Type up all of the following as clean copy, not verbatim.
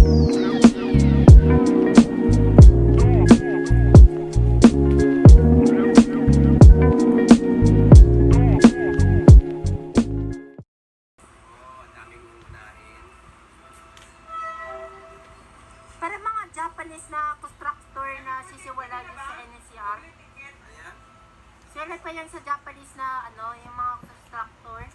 Para mga Japanese na constructor na sisiwala din sa NCR. Sila pa yan sa Japanese na yung mga constructor.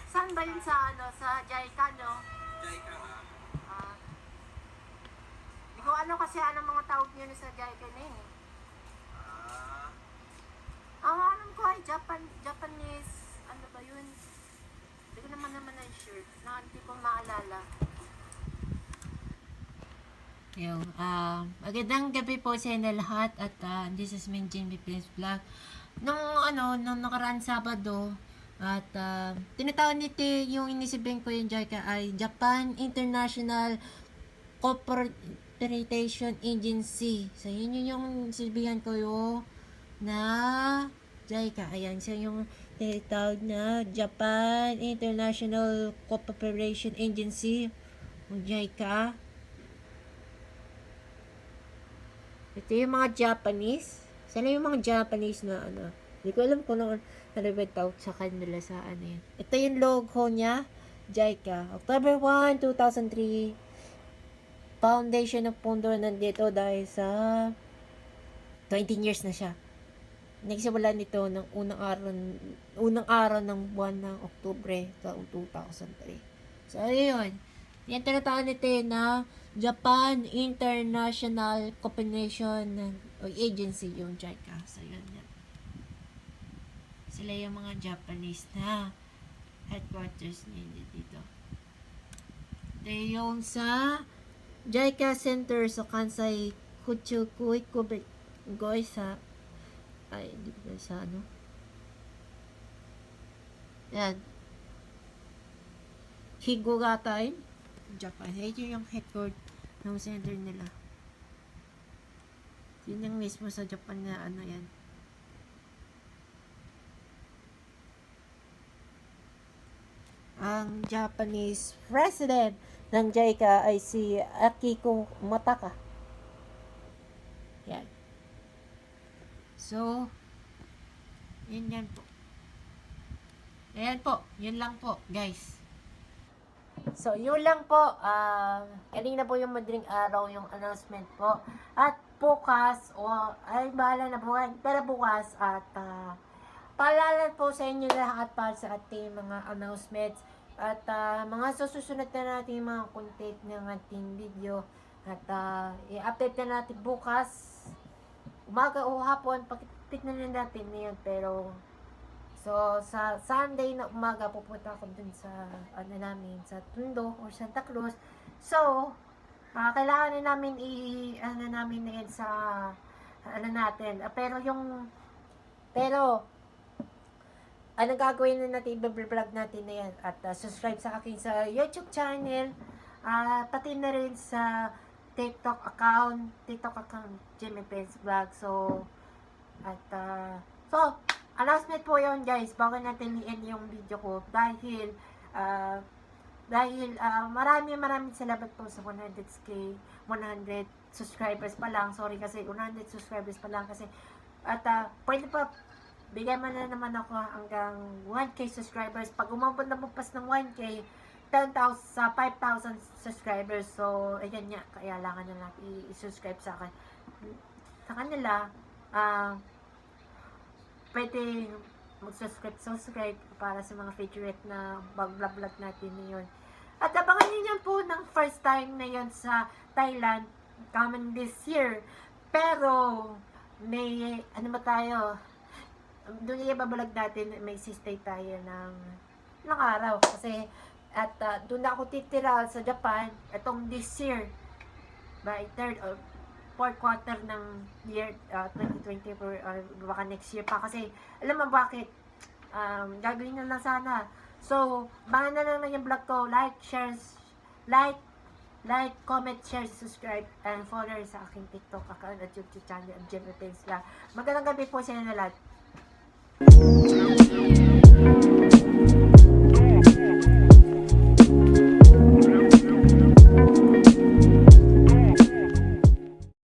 Saan ba yun sa sa JICA, no? JICA nga. Hindi ko kasi mga tawag nyo sa JICA na yun. Ang alam ko ay Japanese, ano ba yun? Hindi ko naman ay sure. Hindi ko maalala. Yung, magandang gabi po sa inyo lahat at this is Minjin Bipins Vlog. Nung nakaraan Sabado at tinatawag nito yung inisipin ko yung JICA ay Japan International Cooperation Agency. So yun yung sabihan ko yung na JICA. Ayan, so yung tinatawag na Japan International Cooperation Agency, yung JICA. Ito yung mga Japanese. Sana yung mga Japanese na Hindi ko alam kung ano ba tawag sa kanila sa yan. Ito yung logo niya. JICA. October 1, 2003. Foundation ng Pundo nandito dahil sa 20 years na siya. Nagsimula nito ng unang araw ng buwan ng Oktubre 2003. So, ayun. Yan tinatawag nito na Japan International Cooperation Agency, yung JICA. So, yun yan. Sila yung mga Japanese na headquarters nila dito. Ito yung sa JICA Center sa Kansai Kuchukui Kubegoi sa di ba sa yan. Higogatai, Japan. Ito yung headquarters ng center nila. Yun yung mismo sa Japan na yan. Ang Japanese president ng JICA ay si Akiko Mataka. Yan. So, yan po. Ayan po. Yun lang po, guys. So, yun lang po. Kanina po yung madaling araw yung announcement po. At bukas, ay bahala na po. Pero bukas, at paalala po sa inyo lahat para sa ating mga announcements. At mga susunod na natin mga content ng ating video. At i-update na natin bukas. Umaga o hapon, tignan na natin yan. Pero, so, sa Sunday na umaga, pupunta ako dun sa, namin, sa Tondo or Santa Cruz. So, kailangan na namin namin na yan sa, natin. Anong gagawin na natin, i-vlog natin na yan. At subscribe sa akin sa YouTube channel. Pati na rin sa TikTok account, Jimmy Pence Vlog. So, announcement po yun guys, bago natin i-end yung video ko. Dahil maraming salamat po sa 100 subscribers pa lang. Sorry kasi 100 subscribers pa lang kasi. At pwede pa, bigyan man na naman ako hanggang 1K subscribers. Pag umabot na magpas ng 1K, 10,000 sa 5,000 subscribers. So, ayan nga, kailangan na natin i-subscribe sa akin. Sa kanila, pwede mag-subscribe para sa mga favorite na vlog natin ngayon. At abangan nyo yan po ng first time na yon sa Thailand, coming this year. Pero, may, tayo, doon yung ibabalag natin, may stay tayo ng araw. Kasi, at doon na ako titira sa Japan, itong this year, by third or fourth quarter ng year 2024 or baka next year pa. Kasi, alam mo bakit? Gagawin na lang sana. So, baka na lang yung vlog ko. Like, comment, share, subscribe, and follow sa aking TikTok account at YouTube channel, Jimmy Pence Vlog. Magandang gabi po sa inyo lahat.